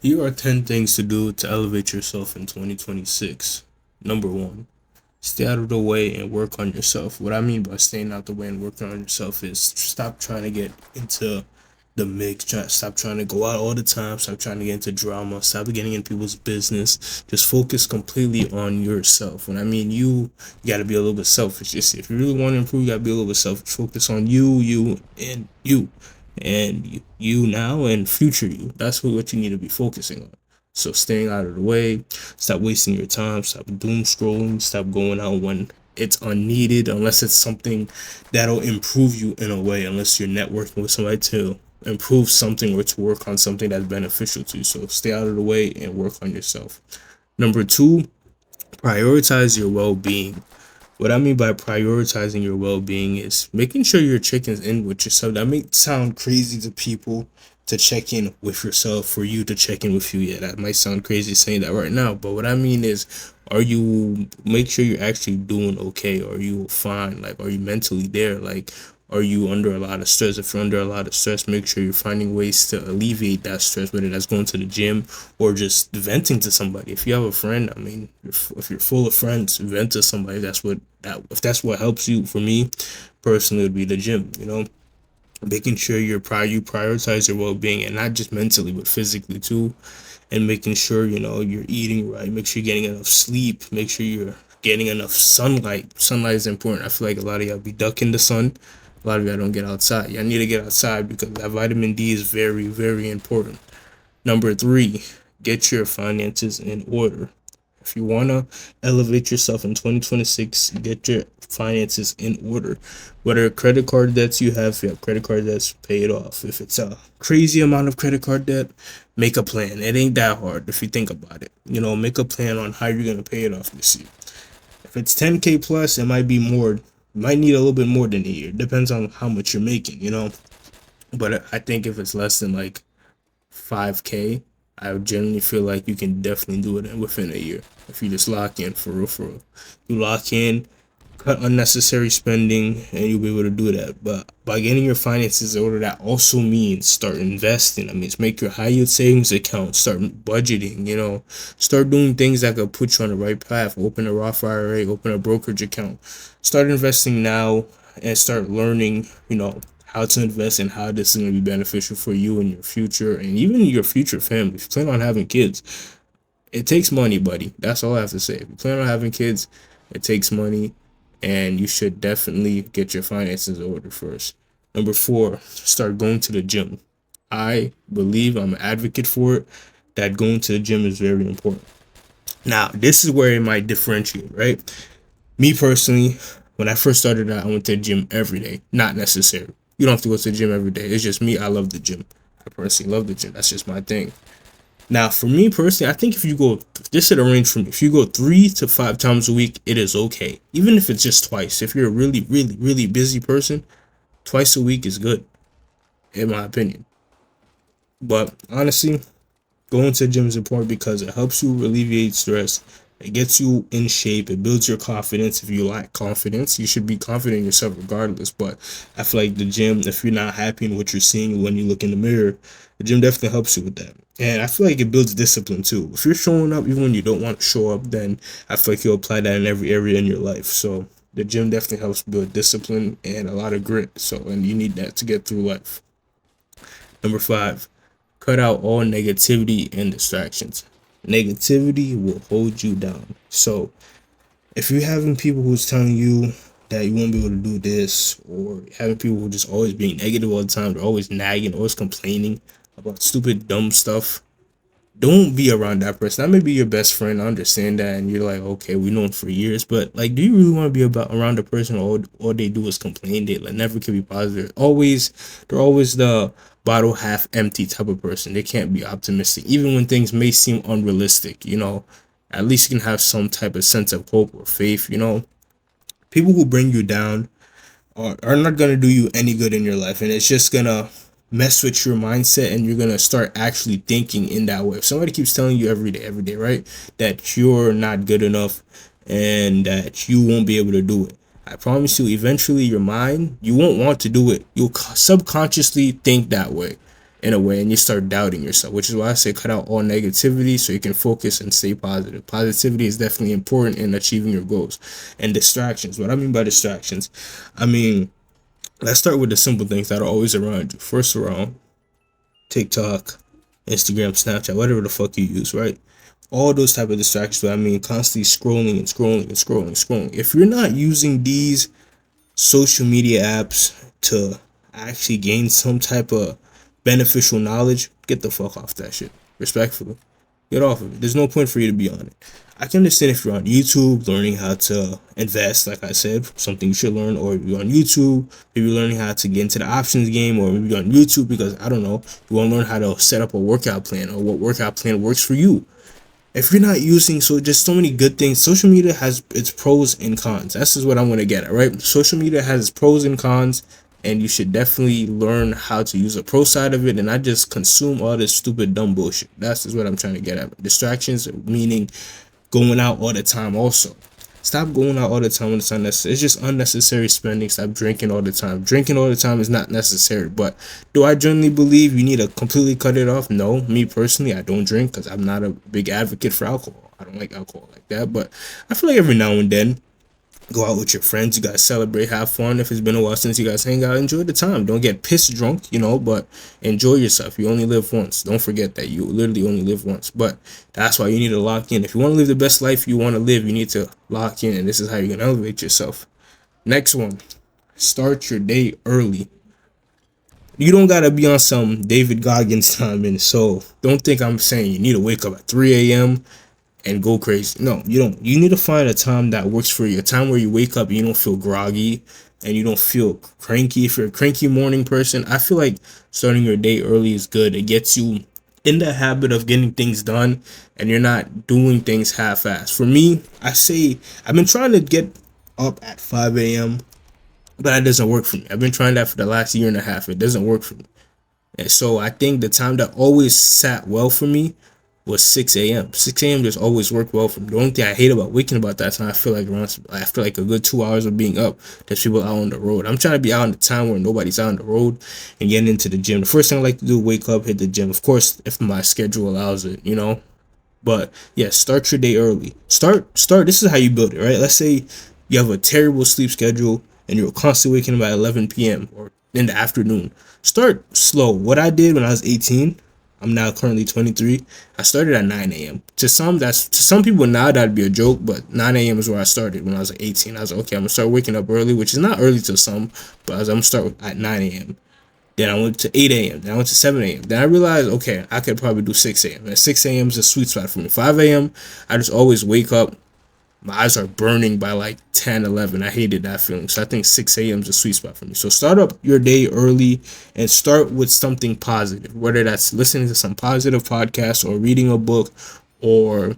Here are 10 things to do to elevate yourself in 2026. Number one, stay out of the way and work on yourself. What I mean by staying out the way and working on yourself is stop trying to get into the mix. Stop trying to go out all the time. Stop trying to get into drama. Stop getting in people's business. Just focus completely on yourself. When I mean you got to be a little bit selfish. Just if you really want to improve, you got to be a little bit selfish. Focus on you now and future you. That's what you need to be focusing on. So staying out of the way, stop wasting your time, stop doom scrolling, stop going out when it's unneeded, unless it's something that'll improve you in a way, unless you're networking with somebody to improve something or to work on something that's beneficial to you. So stay out of the way and work on yourself. Number two, prioritize your well-being. What I mean by prioritizing your well-being is making sure your checking in with yourself. That may sound crazy to people, to check in with yourself, for you to check in with you. Yeah, that might sound crazy saying that right now, but what I mean is, are you make sure you're actually doing okay? Are you fine? Like, are you mentally there? Like, are you under a lot of stress? If you're under a lot of stress, make sure you're finding ways to alleviate that stress, whether that's going to the gym or just venting to somebody. If you have a friend, I mean, if you're full of friends, vent to somebody. If that's what helps you. For me personally, it would be the gym. Making sure you prioritize your well-being, and not just mentally but physically too, and making sure you're eating right, make sure you're getting enough sleep, make sure you're getting enough sunlight is important. I feel like a lot of y'all be ducking the sun. A lot of y'all don't get outside. Y'all need to get outside because that vitamin D is very, very important. Number three, get your finances in order. If you want to elevate yourself in 2026, get your finances in order. Whether credit card debts you have, if you have credit card debts, pay it off. If it's a crazy amount of credit card debt, make a plan. It ain't that hard if you think about it. Make a plan on how you're going to pay it off this year. If it's 10K plus, it might be more. You might need a little bit more than a year. Depends on how much you're making. But I think if it's less than like 5K, I would generally feel like you can definitely do it within a year if you just lock in for real, for real. You lock in, cut unnecessary spending, and you'll be able to do that. But by getting your finances in order, that also means start investing. I mean, make your high yield savings account, start budgeting. Start doing things that could put you on the right path. Open a Roth IRA, open a brokerage account, start investing now, and start learning. How to invest and how this is going to be beneficial for you and your future and even your future family. If you plan on having kids, it takes money, buddy. That's all I have to say. If you plan on having kids, it takes money, and you should definitely get your finances in order first. Number four, start going to the gym. I believe, I'm an advocate for it, that going to the gym is very important. Now, this is where it might differentiate, right? Me personally, when I first started out, I went to the gym every day. Not necessary. You don't have to go to the gym every day. It's just me. I love the gym. I personally love the gym. That's just my thing. Now, for me personally, I think if you go, this is a range for me. If you go 3 to 5 times a week, it is okay. Even if it's just twice. If you're a really, really, really busy person, twice a week is good, in my opinion. But honestly, going to the gym is important because it helps you alleviate stress. It gets you in shape. It builds your confidence. If you lack confidence, you should be confident in yourself regardless. But I feel like the gym, if you're not happy in what you're seeing when you look in the mirror, the gym definitely helps you with that. And I feel like it builds discipline too. If you're showing up even when you don't want to show up, then I feel like you'll apply that in every area in your life. So the gym definitely helps build discipline and a lot of grit. So, and you need that to get through life. Number five, cut out all negativity and distractions. Negativity will hold you down. So if you're having people who's telling you that you won't be able to do this, or having people who just always being negative all the time, they're always nagging, always complaining about stupid, dumb stuff, don't be around that person. That may be your best friend. I understand that, and you're like, okay, we know him for years, but like, do you really want to be around a person all they do is complain? They like never can be positive. They're always the bottle half empty type of person. They can't be optimistic, even when things may seem unrealistic. At least you can have some type of sense of hope or faith. People who bring you down are not gonna do you any good in your life, and it's just gonna mess with your mindset, and you're gonna start actually thinking in that way. If somebody keeps telling you every day, right, that you're not good enough and that you won't be able to do it, I promise you, eventually your mind, you won't want to do it. You'll subconsciously think that way. in a way, and you start doubting yourself, which is why I say cut out all negativity so you can focus and stay positive. Positivity is definitely important in achieving your goals. And distractions, what I mean by distractions, I mean, let's start with the simple things that are always around you. First around TikTok, Instagram, Snapchat, whatever the fuck you use, right? All those type of distractions. I mean, constantly scrolling and scrolling and scrolling and scrolling. If you're not using these social media apps to actually gain some type of beneficial knowledge, get the fuck off that shit. Respectfully. Get off of it. There's no point for you to be on it. I can understand if you're on YouTube learning how to invest, like I said, something you should learn, or if you're on YouTube, maybe learning how to get into the options game, or maybe you're on YouTube because, I don't know, you want to learn how to set up a workout plan or what workout plan works for you. If you're not using just so many good things, social media has its pros and cons. That's just what I'm gonna get at, right? Social media has its pros and cons, and you should definitely learn how to use the pro side of it and not just consume all this stupid dumb bullshit. That's just what I'm trying to get at. Distractions, meaning going out all the time. Also, stop going out all the time when it's unnecessary. It's just unnecessary spending. Stop drinking all the time. Drinking all the time is not necessary. But do I generally believe you need to completely cut it off? No. Me personally, I don't drink because I'm not a big advocate for alcohol. I don't like alcohol like that. But I feel like every now and then, go out with your friends, you guys celebrate, have fun. If it's been a while since you guys hang out, enjoy the time. Don't get pissed drunk, but enjoy yourself. You only live once. Don't forget that you literally only live once. But that's why you need to lock in. If you want to live the best life you want to live, you need to lock in, and this is how you're going to elevate yourself. Next one, start your day early. You don't gotta be on some David Goggins time, and so don't think I'm saying you need to wake up at 3 a.m. and go crazy. No, you don't. You need to find a time that works for you. A time where you wake up and you don't feel groggy and you don't feel cranky. If you're a cranky morning person, I feel like starting your day early is good. It gets you in the habit of getting things done and you're not doing things half-assed. For me, I say I've been trying to get up at 5 a.m., but that doesn't work for me. I've been trying that for the last year and a half. It doesn't work for me. And so I think the time that always sat well for me was 6 a.m. 6 a.m. just always worked well for me. The only thing I hate about waking about that time, I feel like after like a good 2 hours of being up, there's people out on the road. I'm trying to be out on the time where nobody's out on the road and getting into the gym. The first thing I like to do, wake up, hit the gym. Of course, if my schedule allows it. But yeah, start your day early. Start. This is how you build it, right? Let's say you have a terrible sleep schedule and you're constantly waking up at 11 p.m. or in the afternoon. Start slow. What I did when I was 18, I'm now currently 23. I started at 9 a.m. To some people now that'd be a joke, but 9 a.m. is where I started when I was like 18. I was like, okay, I'm gonna start waking up early, which is not early to some, but I'm gonna start at 9 a.m. Then I went to 8 a.m. Then I went to 7 a.m. Then I realized, okay, I could probably do 6 a.m. And 6 a.m. is a sweet spot for me. 5 a.m., I just always wake up. My eyes are burning by like 10, 11. I hated that feeling. So I think 6 a.m. is a sweet spot for me. So start up your day early and start with something positive, whether that's listening to some positive podcast or reading a book or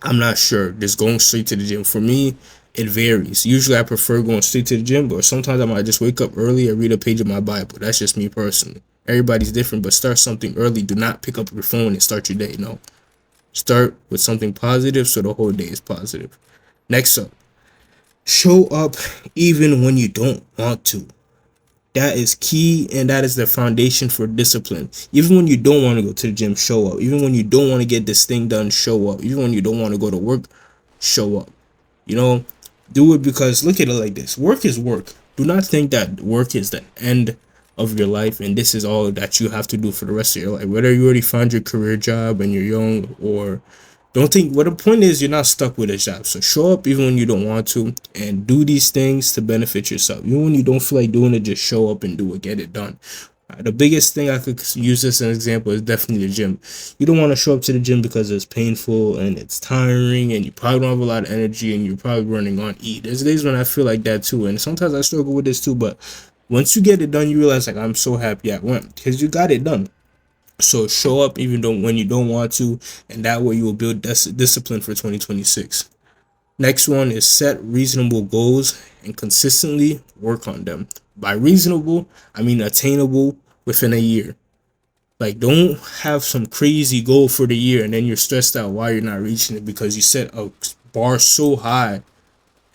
I'm not sure, just going straight to the gym. For me, it varies. Usually I prefer going straight to the gym, but sometimes I might just wake up early and read a page of my Bible. That's just me personally. Everybody's different, but start something early. Do not pick up your phone and start your day. No. Start with something positive so the whole day is positive. Next up, show up even when you don't want to. That is key, and that is the foundation for discipline. Even when you don't want to go to the gym, show up. Even when you don't want to get this thing done, show up. Even when you don't want to go to work, show up. Do it because look at it like this. Work is work. Do not think that work is the end of your life and this is all that you have to do for the rest of your life. Whether you already found your career job and you're young or don't think, the point is you're not stuck with a job. So show up even when you don't want to and do these things to benefit yourself. Even when you don't feel like doing it, just show up and do it. Get it done. The biggest thing I could use this as an example is definitely the gym. You don't want to show up to the gym because it's painful and it's tiring and you probably don't have a lot of energy and you're probably running on E. There's days when I feel like that too, and sometimes I struggle with this too, but once you get it done, you realize like I'm so happy I went because you got it done. So show up even though when you don't want to, and that way you will build discipline for 2026. Next one is set reasonable goals and consistently work on them. By reasonable, I mean attainable within a year. Like, don't have some crazy goal for the year and then you're stressed out why you're not reaching it because you set a bar so high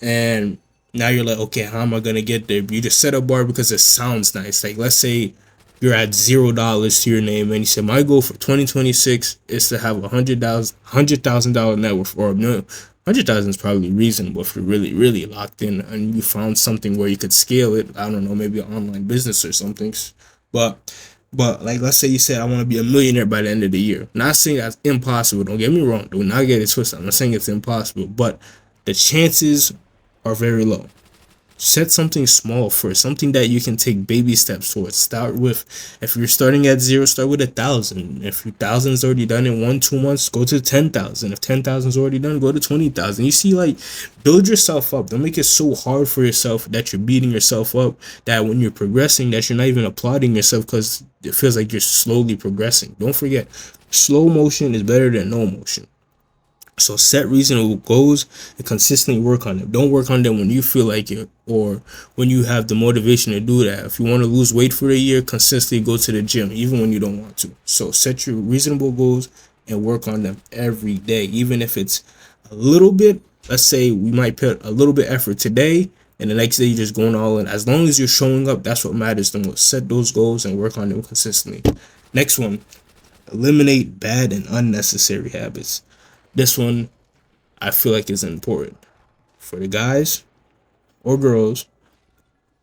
and now you're like, okay, how am I going to get there? You just set a bar because it sounds nice. Like, let's say you're at $0 to your name, and you said my goal for 2026 is to have $100,000 net worth, or no, 100,000 is probably reasonable if you're really really locked in and you found something where you could scale it. I don't know, maybe an online business or something. But like, let's say you said I want to be a millionaire by the end of the year. Not saying that's impossible. Don't get me wrong. Do not get it twisted. I'm not saying it's impossible, but the chances are very low. Set something small first, something that you can take baby steps towards. Start with, if you're starting at zero, start with 1,000. If your 1,000 is already done in 1-2 months, go to 10,000. If 10,000 is already done, go to 20,000. You see, like, build yourself up. Don't make it so hard for yourself that you're beating yourself up, that when you're progressing, that you're not even applauding yourself because it feels like you're slowly progressing. Don't forget, slow motion is better than no motion. So set reasonable goals and consistently work on them. Don't work on them when you feel like it or when you have the motivation to do that. If you want to lose weight for a year, consistently go to the gym, even when you don't want to. So set your reasonable goals and work on them every day, even if it's a little bit. Let's say we might put a little bit effort today, and the next day you're just going all in. As long as you're showing up, that's what matters the most. Set those goals and work on them consistently. Next one, eliminate bad and unnecessary habits. This one I feel like is important for the guys or girls.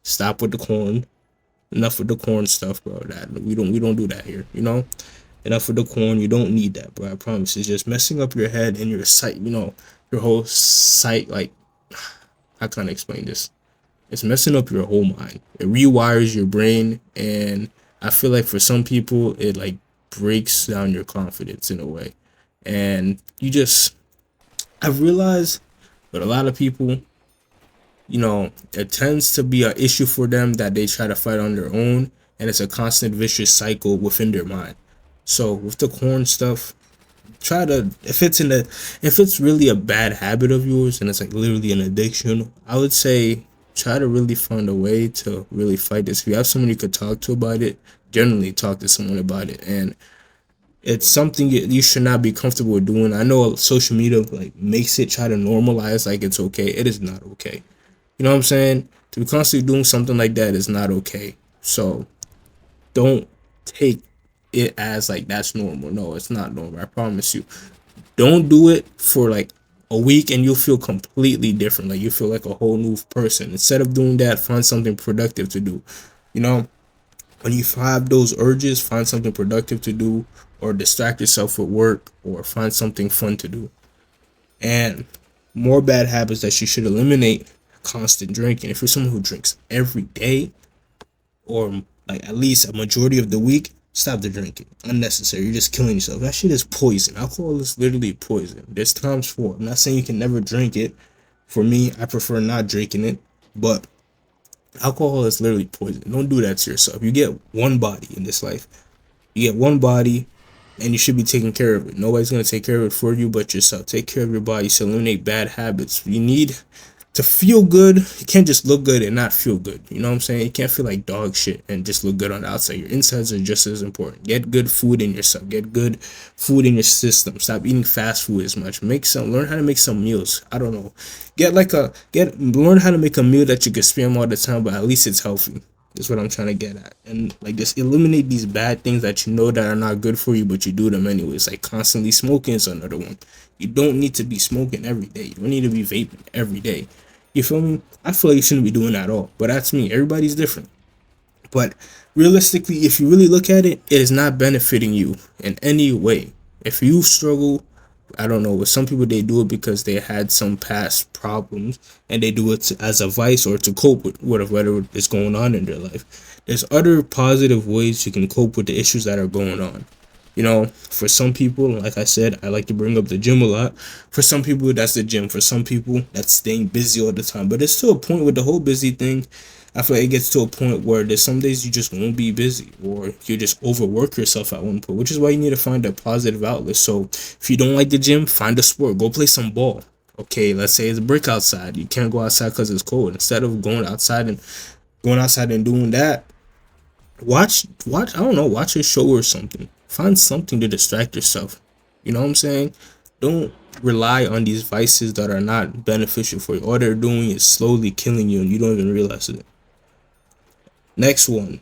Stop with the corn. Enough with the corn stuff, bro. That we don't do that here. Enough with the corn. You don't need that, bro. I promise. It's just messing up your head and your sight. Your whole sight. Like, how can I explain this? It's messing up your whole mind. It rewires your brain, and I feel like for some people it like breaks down your confidence in a way. And I've realized with a lot of people, it tends to be an issue for them that they try to fight on their own, and it's a constant vicious cycle within their mind. So with the corn stuff, try to, if it's really a bad habit of yours and it's like literally an addiction, I would say try to really find a way to really fight this. If you have someone you could talk to about it, generally talk to someone about it. And it's something you should not be comfortable with doing. I know social media like makes it try to normalize like it's okay. It is not okay. You know what I'm saying? To be constantly doing something like that is not okay. So don't take it as like that's normal. No, it's not normal. I promise you. Don't do it for like a week and you'll feel completely different. Like you feel like a whole new person. Instead of doing that, find something productive to do. When you have those urges, find something productive to do, or distract yourself with work, or find something fun to do. And more bad habits that you should eliminate: constant drinking. If you're someone who drinks every day, or like at least a majority of the week, stop the drinking. Unnecessary. You're just killing yourself. That shit is poison. Alcohol is literally poison. There's times for it. I'm not saying you can never drink it. For me, I prefer not drinking it, but alcohol is literally poison. Don't do that to yourself. You get one body in this life. You get one body, and you should be taking care of it. Nobody's going to take care of it for you but yourself. Take care of your body. So eliminate bad habits. You need to feel good. You can't just look good and not feel good. You know what I'm saying? You can't feel like dog shit and just look good on the outside. Your insides are just as important. Get good food in yourself. Get good food in your system. Stop eating fast food as much. Learn how to make some meals. I don't know. Learn how to make a meal that you can spam all the time, but at least it's healthy. That's what I'm trying to get at. And like, just eliminate these bad things that you know that are not good for you, but you do them anyways. Like constantly smoking is another one. You don't need to be smoking every day. You don't need to be vaping every day. You feel me? I feel like you shouldn't be doing that at all. But that's me. Everybody's different. But realistically, if you really look at it, it is not benefiting you in any way. If you struggle, I don't know, with some people, they do it because they had some past problems and they do it as a vice or to cope with whatever is going on in their life. There's other positive ways you can cope with the issues that are going on. For some people, like I said, I like to bring up the gym a lot. For some people, that's the gym. For some people, that's staying busy all the time. But it's to a point with the whole busy thing. I feel like it gets to a point where there's some days you just won't be busy, or you just overwork yourself at one point, which is why you need to find a positive outlet. So if you don't like the gym, find a sport. Go play some ball. Okay, let's say it's a brick outside. You can't go outside because it's cold. Instead of going outside and doing that, watch I don't know, watch a show or something. Find something to distract yourself. You know what I'm saying? Don't rely on these vices that are not beneficial for you. All they're doing is slowly killing you and you don't even realize it. Next one,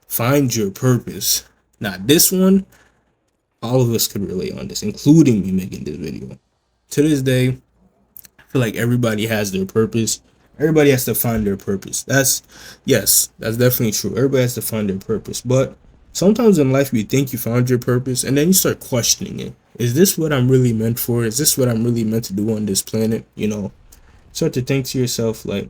Find your purpose. Now, this one, all of us could relate on this, including me making this video. To this day, I feel like everybody has their purpose. Everybody has to find their purpose. That's definitely true. Everybody has to find their purpose. But sometimes in life, you think you found your purpose, and then you start questioning it. Is this what I'm really meant for? Is this what I'm really meant to do on this planet? Start to think to yourself, like,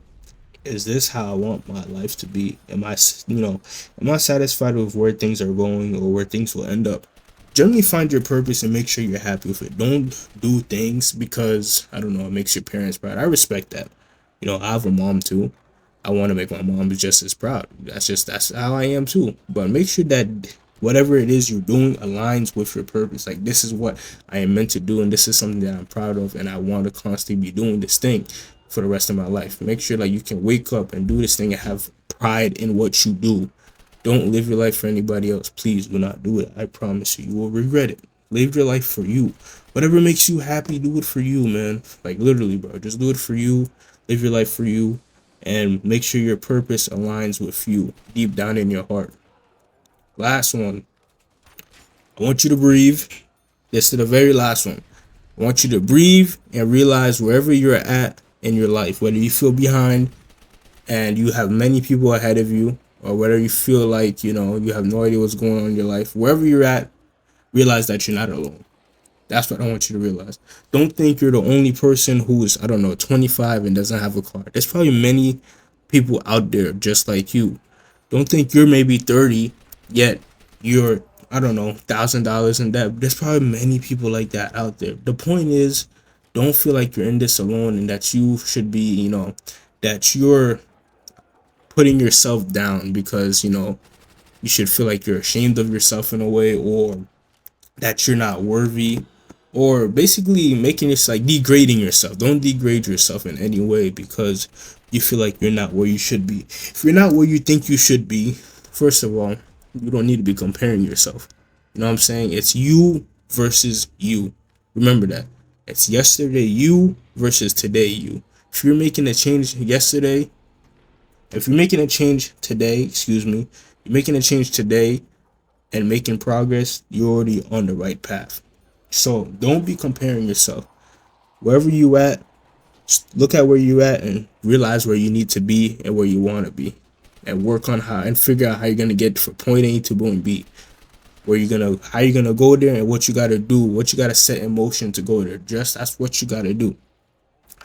is this how I want my life to be? Am I satisfied with where things are going or where things will end up? Generally find your purpose and make sure you're happy with it. Don't do things because, I don't know, it makes your parents proud. I respect that. I have a mom too. I want to make my mom just as proud. That's how I am too. But make sure that whatever it is you're doing aligns with your purpose. Like, this is what I am meant to do, and this is something that I'm proud of, and I want to constantly be doing this thing for the rest of my life. Make sure like you can wake up and do this thing and have pride in what you do. Don't live your life for anybody else. Please do not do it. I promise you, you will regret it. Live your life for you. Whatever makes you happy, do it for you, man. Like, literally, bro. Just do it for you. Live your life for you. And make sure your purpose aligns with you deep down in your heart. Last one. I want you to breathe. This is the very last one. I want you to breathe and realize wherever you're at in your life, whether you feel behind and you have many people ahead of you, or whether you feel like, you have no idea what's going on in your life, wherever you're at, realize that you're not alone. That's what I want you to realize. Don't think you're the only person who's, I don't know, 25 and doesn't have a car. There's probably many people out there just like you. Don't think you're maybe 30, yet you're, I don't know, $1,000 in debt. There's probably many people like that out there. The point is, don't feel like you're in this alone and that you should be, that you're putting yourself down because, you should feel like you're ashamed of yourself in a way, or that you're not worthy, or basically making it like degrading yourself. Don't degrade yourself in any way because you feel like you're not where you should be. If you're not where you think you should be, first of all, you don't need to be comparing yourself. You know what I'm saying? It's you versus you. Remember that. It's yesterday you versus today you. If you're making a change yesterday, if you're making a change today, you're making a change today and making progress, you're already on the right path. So don't be comparing yourself. Wherever you at, just look at where you at and realize where you need to be and where you want to be, and work on how and figure out how you're gonna get from point A to point B. How you're gonna go there and what you gotta do, what you gotta set in motion to go there. That's what you gotta do.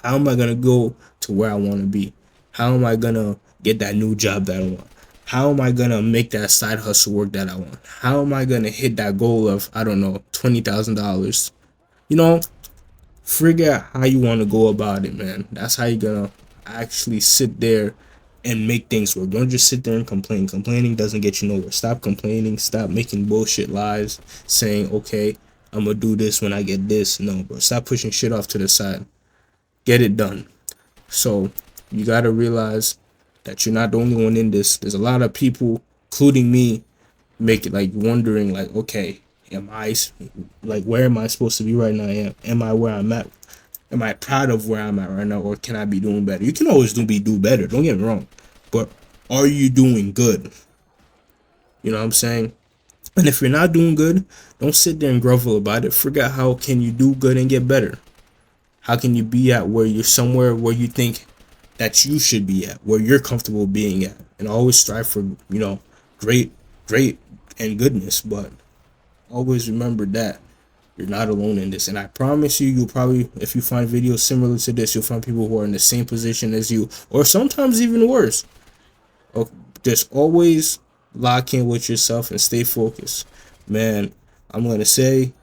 How am I gonna go to where I want to be? How am I gonna get that new job that I want? How am I gonna make that side hustle work that I want? How am I gonna hit that goal of, I don't know, $20,000? Figure out how you want to go about it, man. That's how you're gonna actually sit there and make things work. Don't just sit there and complain. Complaining doesn't get you nowhere. Stop complaining. Stop making bullshit lies saying, okay, I'm gonna do this when I get this. No, bro. Stop pushing shit off to the side. Get it done. So you gotta realize that you're not the only one in this. There's a lot of people, including me, make it like wondering, like, okay, where am I supposed to be right now? Am I where I'm at? Am I proud of where I'm at right now, or can I be doing better? You can always do better. Don't get me wrong, but are you doing good? You know what I'm saying? And if you're not doing good, don't sit there and grovel about it. Figure out how can you do good and get better. How can you be at where you're somewhere where you think that you should be at, where you're comfortable being at, and always strive for, great, and goodness. But always remember that you're not alone in this. And I promise you, you'll probably, if you find videos similar to this, you'll find people who are in the same position as you, or sometimes even worse. Just always lock in with yourself and stay focused. Man, I'm going to say,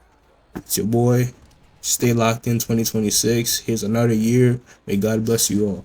it's your boy. Stay locked in 2026. Here's another year. May God bless you all.